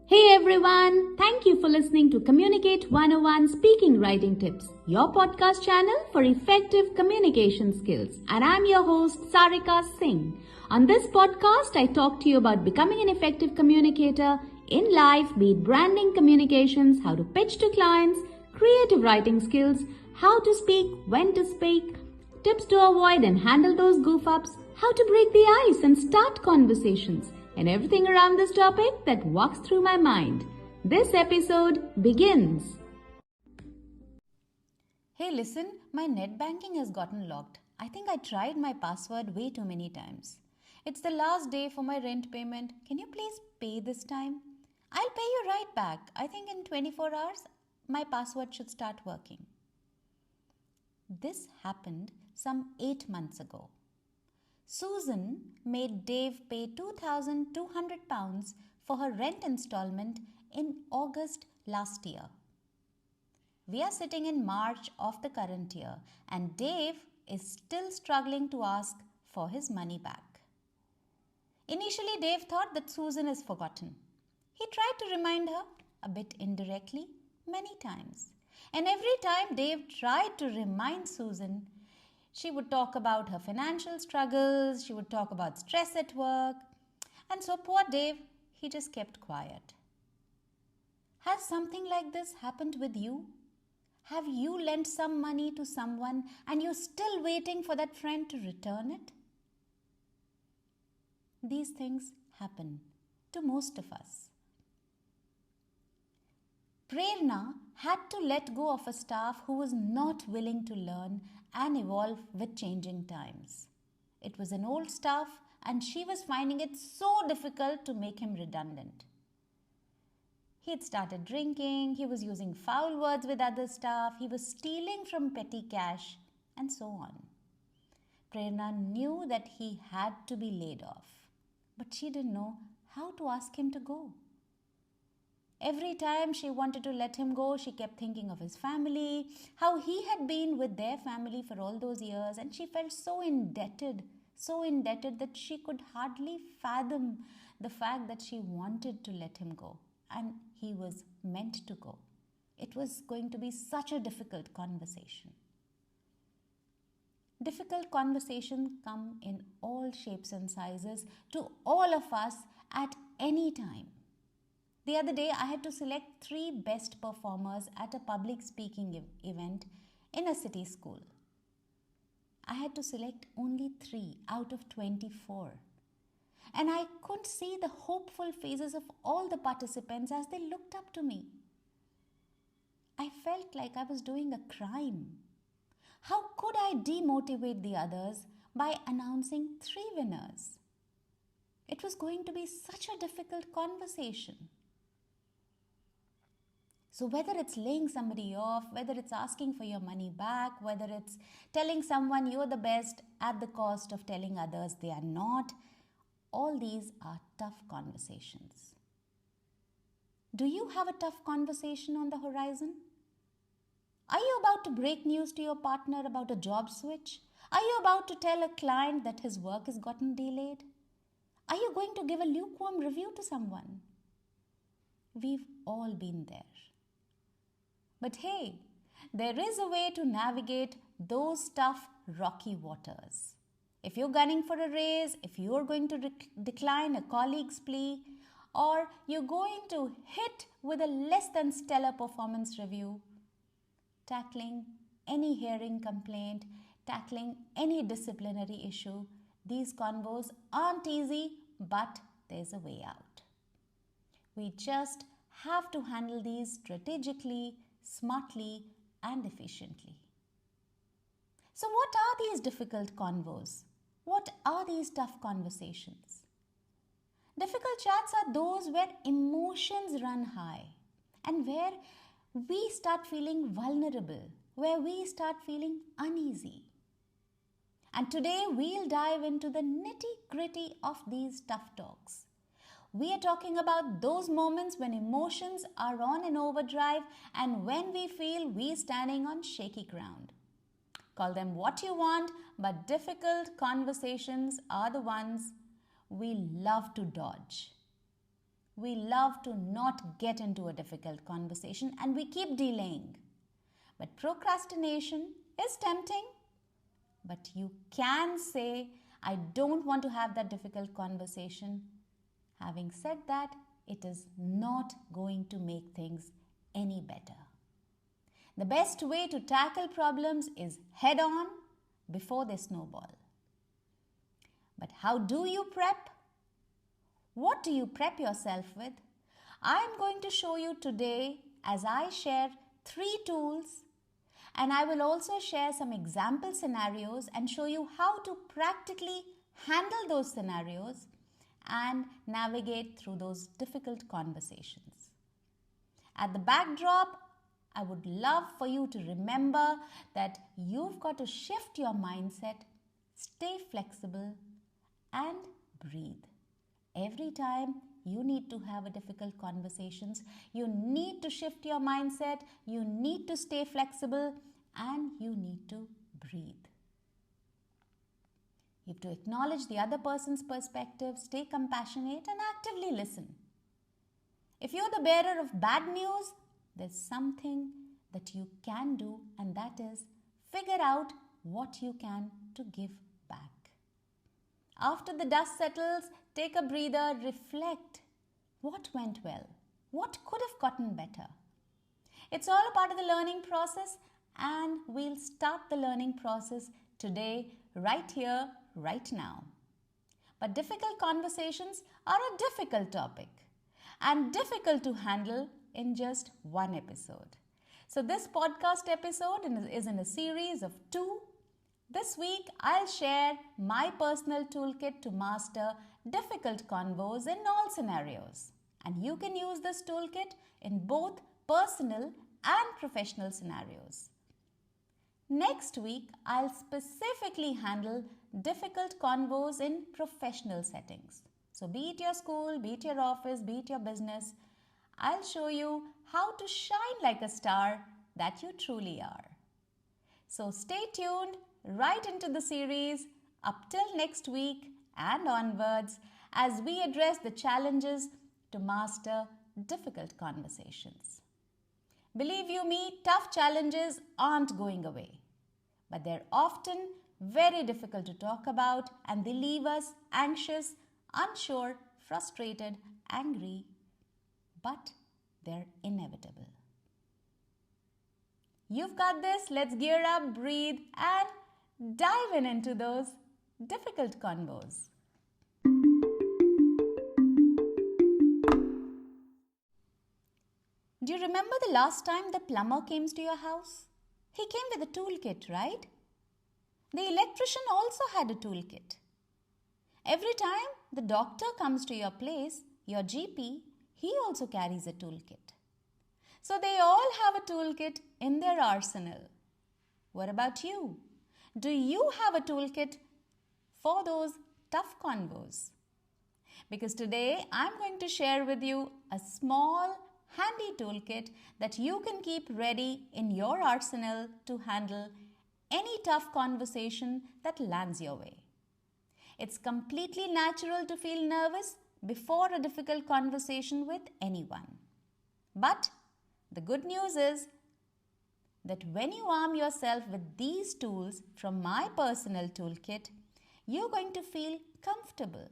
Hey everyone, thank you for listening to Communicate 101 Speaking Writing Tips, your podcast channel for effective communication skills. And I'm your host, Sarika Singh. On this podcast, I talk to you about becoming an effective communicator in life, be it branding, communications, how to pitch to clients, creative writing skills, how to speak, when to speak, tips to avoid and handle those goof-ups, how to break the ice and start conversations, and everything around this topic that walks through my mind. This episode begins. Hey, listen, my net banking has gotten locked. I think I tried my password way too many times. It's the last day for my rent payment. Can you please pay this time? I'll pay you right back. I think in 24 hours, my password should start working. This happened some 8 months ago. Susan made Dave pay £2,200 for her rent installment in August last year. We are sitting in March of the current year and Dave is still struggling to ask for his money back. Initially, Dave thought that Susan has forgotten. He tried to remind her, a bit indirectly, many times. And every time Dave tried to remind Susan, she would talk about her financial struggles, she would talk about stress at work, and so poor Dave, he just kept quiet. Has something like this happened with you? Have you lent some money to someone and you're still waiting for that friend to return it? These things happen to most of us. Prerna had to let go of a staff who was not willing to learn and evolve with changing times. It was an old staff and she was finding it so difficult to make him redundant. He had started drinking, he was using foul words with other staff, he was stealing from petty cash, and so on. Prerna knew that he had to be laid off, but she didn't know how to ask him to go. Every time she wanted to let him go, she kept thinking of his family, how he had been with their family for all those years, and she felt so indebted that she could hardly fathom the fact that she wanted to let him go, and he was meant to go. It was going to be such a difficult conversation. Difficult conversations come in all shapes and sizes to all of us at any time. The other day, I had to select 3 best performers at a public speaking event in a city school. I had to select only 3 out of 24. And I could see the hopeful faces of all the participants as they looked up to me. I felt like I was doing a crime. How could I demotivate the others by announcing 3 winners? It was going to be such a difficult conversation. So whether it's laying somebody off, whether it's asking for your money back, whether it's telling someone you're the best at the cost of telling others they are not, all these are tough conversations. Do you have a tough conversation on the horizon? Are you about to break news to your partner about a job switch? Are you about to tell a client that his work has gotten delayed? Are you going to give a lukewarm review to someone? We've all been there. But hey, there is a way to navigate those tough, rocky waters. If you're gunning for a raise, if you're going to decline a colleague's plea, or you're going to hit with a less than stellar performance review, tackling any hearing complaint, tackling any disciplinary issue, these convos aren't easy, but there's a way out. We just have to handle these strategically, smartly, and efficiently. So what are these difficult convos? What are these tough conversations? Difficult chats are those where emotions run high and where we start feeling vulnerable, where we start feeling uneasy. And today we'll dive into the nitty-gritty of these tough talks. We are talking about those moments when emotions are on an overdrive and when we feel we're standing on shaky ground. Call them what you want, but difficult conversations are the ones we love to dodge. We love to not get into a difficult conversation and we keep delaying. But procrastination is tempting. But you can say, I don't want to have that difficult conversation. Having said that, it is not going to make things any better. The best way to tackle problems is head on before they snowball. But how do you prep? What do you prep yourself with? I'm going to show you today as I share 3 tools, and I will also share some example scenarios and show you how to practically handle those scenarios and navigate through those difficult conversations. At the backdrop, I would love for you to remember that you've got to shift your mindset, stay flexible, and breathe. Every time you need to have a difficult conversations, you need to shift your mindset, you need to stay flexible, and you need to breathe. You have to acknowledge the other person's perspective, stay compassionate, and actively listen. If you're the bearer of bad news, there's something that you can do, and that is figure out what you can to give back. After the dust settles, take a breather, reflect. What went well? What could have gotten better? It's all a part of the learning process, and we'll start the learning process today, right here, right now. But difficult conversations are a difficult topic and difficult to handle in just one episode. So this podcast episode is in a series of 2. This week, I'll share my personal toolkit to master difficult convos in all scenarios. And you can use this toolkit in both personal and professional scenarios. Next week, I'll specifically handle difficult convos in professional settings. So be it your school, be it your office, be it your business, I'll show you how to shine like a star that you truly are. So stay tuned right into the series up till next week and onwards as we address the challenges to master difficult conversations. Believe you me, tough challenges aren't going away, but they're often very difficult to talk about and they leave us anxious, unsure, frustrated, angry, but they're inevitable. You've got this. Let's gear up, breathe, and dive into those difficult convos. Do you remember the last time the plumber came to your house? He came with a toolkit, right? The electrician also had a toolkit. Every time the doctor comes to your place, your GP, he also carries a toolkit. So they all have a toolkit in their arsenal. What about you? Do you have a toolkit for those tough convos? Because today I'm going to share with you a small handy toolkit that you can keep ready in your arsenal to handle any tough conversation that lands your way. It's completely natural to feel nervous before a difficult conversation with anyone. But the good news is that when you arm yourself with these tools from my personal toolkit, you're going to feel comfortable.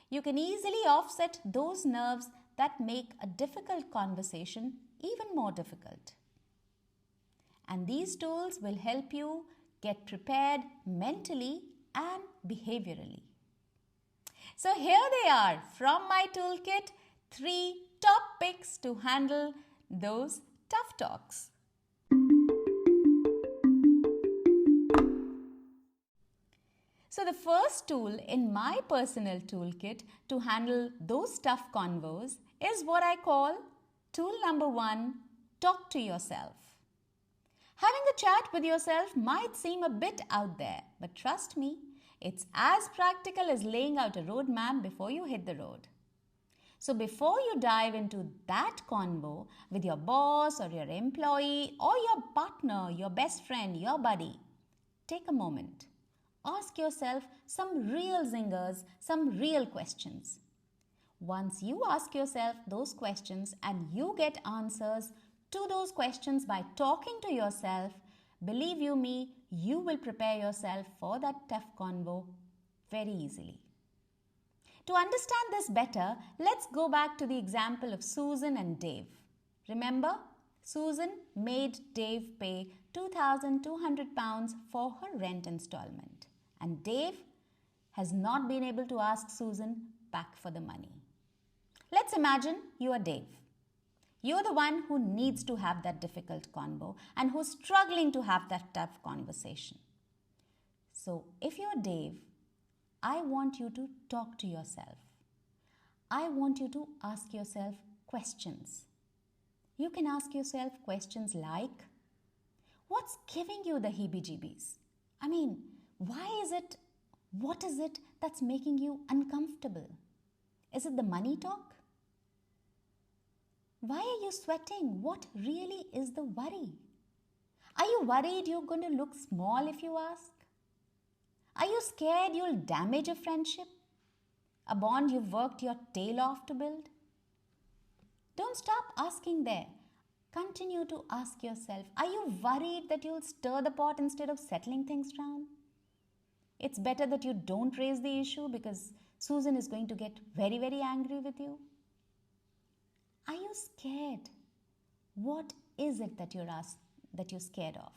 You can easily offset those nerves that make a difficult conversation even more difficult. And these tools will help you get prepared mentally and behaviorally. So here they are from my toolkit, 3 top picks to handle those tough talks. So the first tool in my personal toolkit to handle those tough convos is what I call tool number 1, talk to yourself. Having a chat with yourself might seem a bit out there, but trust me, it's as practical as laying out a roadmap before you hit the road. So before you dive into that convo with your boss or your employee or your partner, your best friend, your buddy, take a moment. Ask yourself some real zingers, some real questions. Once you ask yourself those questions and you get answers to those questions by talking to yourself, believe you me, you will prepare yourself for that tough convo very easily. To understand this better, let's go back to the example of Susan and Dave. Remember, Susan made Dave pay £2,200 for her rent installment, and Dave has not been able to ask Susan back for the money. Let's imagine you are Dave. You're the one who needs to have that difficult convo and who's struggling to have that tough conversation. So if you're Dave, I want you to talk to yourself. I want you to ask yourself questions. You can ask yourself questions like, what's giving you the heebie-jeebies? I mean, what is it that's making you uncomfortable? Is it the money talk? Why are you sweating? What really is the worry? Are you worried you're going to look small if you ask? Are you scared you'll damage a friendship? A bond you've worked your tail off to build? Don't stop asking there. Continue to ask yourself, are you worried that you'll stir the pot instead of settling things down? It's better that you don't raise the issue because Susan is going to get very, very angry with you. Are you scared? What is it that you're scared of?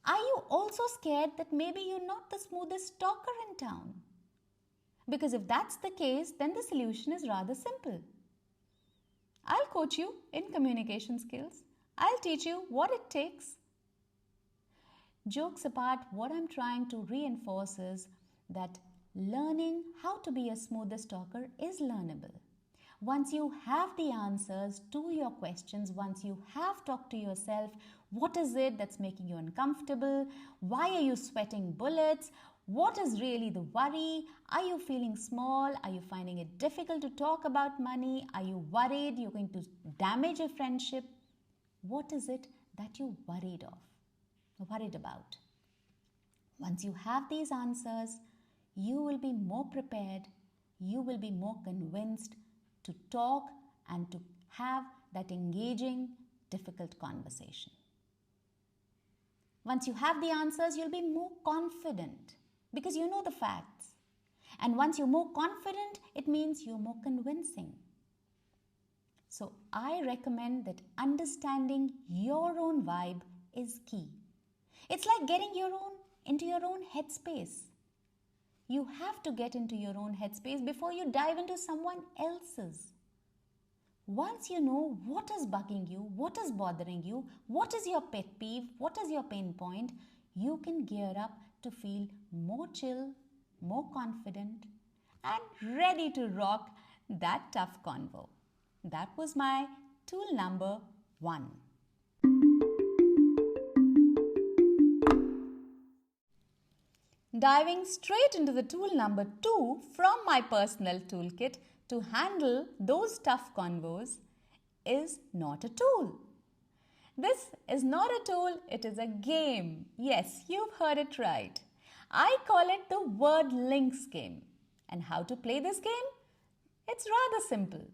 Are you also scared that maybe you're not the smoothest talker in town? Because if that's the case, then the solution is rather simple. I'll coach you in communication skills. I'll teach you what it takes. Jokes apart, what I'm trying to reinforce is that learning how to be a smoothest talker is learnable. Once you have the answers to your questions, once you have talked to yourself, what is it that's making you uncomfortable? Why are you sweating bullets? What is really the worry? Are you feeling small? Are you finding it difficult to talk about money? Are you worried you're going to damage a friendship? What is it that you're worried about? Once you have these answers, you will be more prepared, you will be more convinced to talk and to have that engaging, difficult conversation. Once you have the answers, you'll be more confident because you know the facts. And once you're more confident, it means you're more convincing. So I recommend that understanding your own vibe is key. It's like getting into your own headspace. You have to get into your own headspace before you dive into someone else's. Once you know what is bugging you, what is bothering you, what is your pet peeve, what is your pain point, you can gear up to feel more chill, more confident, and ready to rock that tough convo. That was my tool number 1. Diving straight into the tool number 2 from my personal toolkit to handle those tough convos is not a tool. This is not a tool, it is a game. Yes, you've heard it right. I call it the word links game. And how to play this game? It's rather simple.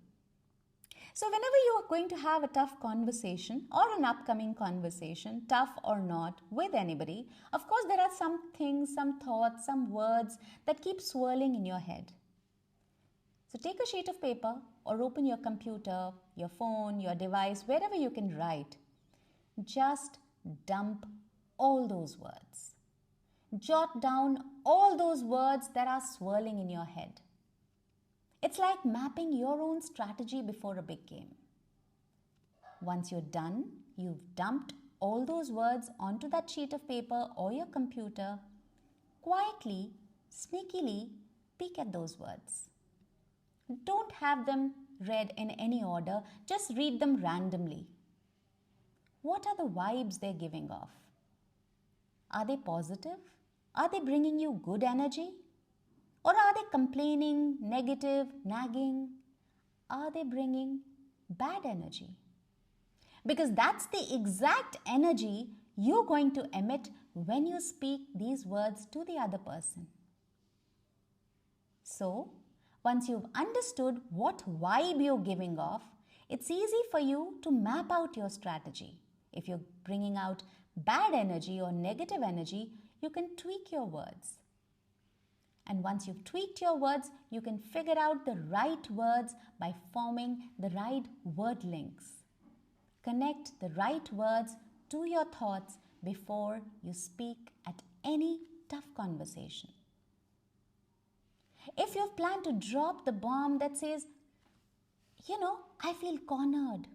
So whenever you are going to have a tough conversation or an upcoming conversation, tough or not, with anybody, of course there are some things, some thoughts, some words that keep swirling in your head. So take a sheet of paper or open your computer, your phone, your device, wherever you can write. Just dump all those words. Jot down all those words that are swirling in your head. It's like mapping your own strategy before a big game. Once you're done, you've dumped all those words onto that sheet of paper or your computer. Quietly, sneakily, peek at those words. Don't have them read in any order, just read them randomly. What are the vibes they're giving off? Are they positive? Are they bringing you good energy? Or are they complaining, negative, nagging? Are they bringing bad energy? Because that's the exact energy you're going to emit when you speak these words to the other person. So, Once you've understood what vibe you're giving off, it's easy for you to map out your strategy. If you're bringing out bad energy or negative energy, you can tweak your words. And once you've tweaked your words, you can figure out the right words by forming the right word links. Connect the right words to your thoughts before you speak at any tough conversation. If you've planned to drop the bomb that says, I feel cornered.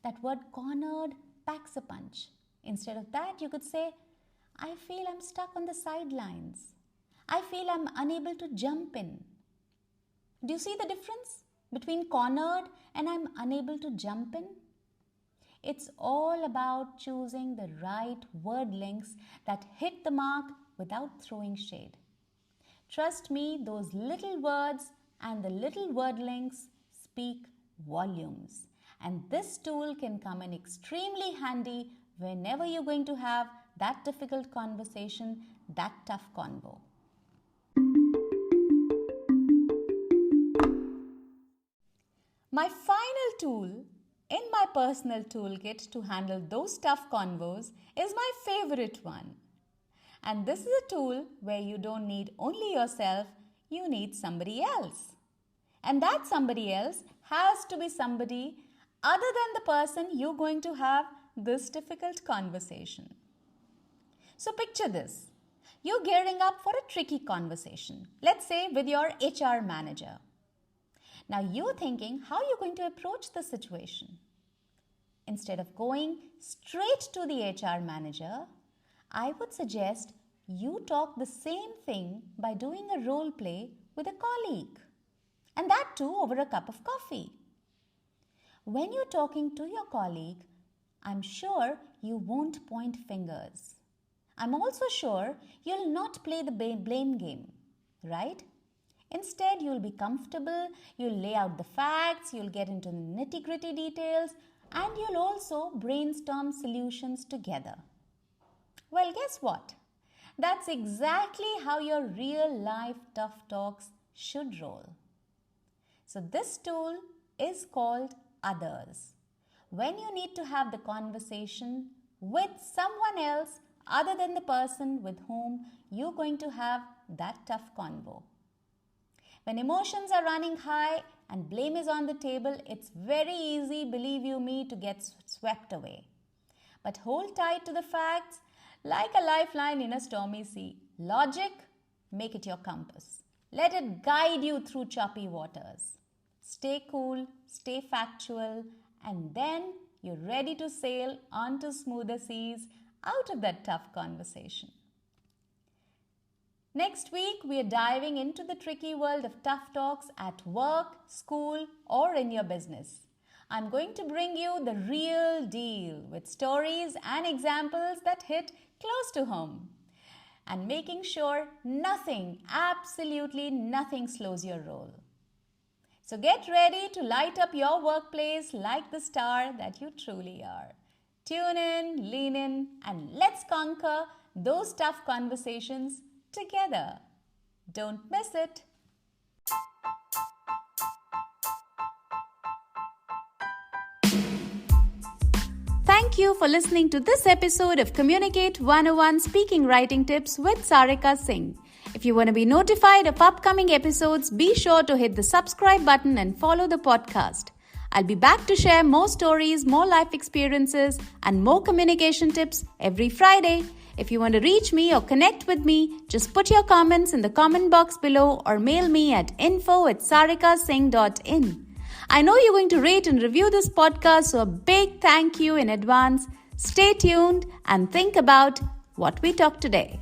That word cornered packs a punch. Instead of that, you could say, I feel I'm stuck on the sidelines. I feel I'm unable to jump in. Do you see the difference between cornered and I'm unable to jump in? It's all about choosing the right word links that hit the mark without throwing shade. Trust me, those little words and the little word links speak volumes. And this tool can come in extremely handy whenever you're going to have that difficult conversation, that tough convo. My final tool in my personal toolkit to handle those tough convos is my favorite one. And this is a tool where you don't need only yourself, you need somebody else. And that somebody else has to be somebody other than the person you're going to have this difficult conversation. So picture this. You're gearing up for a tricky conversation, let's say with your HR manager. Now you're thinking how you're going to approach the situation. Instead of going straight to the HR manager, I would suggest you talk the same thing by doing a role play with a colleague. And that too over a cup of coffee. When you're talking to your colleague, I'm sure you won't point fingers. I'm also sure you'll not play the blame game, right? Instead, you'll be comfortable, you'll lay out the facts, you'll get into the nitty-gritty details, and you'll also brainstorm solutions together. Well, guess what? That's exactly how your real-life tough talks should roll. So this tool is called Others. When you need to have the conversation with someone else other than the person with whom you're going to have that tough convo. When emotions are running high and blame is on the table, it's very easy, believe you me, to get swept away. But hold tight to the facts like a lifeline in a stormy sea. Logic, make it your compass. Let it guide you through choppy waters. Stay cool, stay factual, and then you're ready to sail onto smoother seas out of that tough conversation. Next week, we are diving into the tricky world of tough talks at work, school, or in your business. I'm going to bring you the real deal with stories and examples that hit close to home and making sure nothing, absolutely nothing slows your roll. So get ready to light up your workplace like the star that you truly are. Tune in, lean in, and let's conquer those tough conversations together. Don't miss it. Thank you for listening to this episode of Communicate 101 Speaking Writing Tips with Sarika Singh. If you want to be notified of upcoming episodes, be sure to hit the subscribe button and follow the podcast. I'll be back to share more stories, more life experiences, and more communication tips every Friday. If you want to reach me or connect with me, just put your comments in the comment box below or mail me at info@sarikasingh.in. I know you're going to rate and review this podcast, so a big thank you in advance. Stay tuned and think about what we talked today.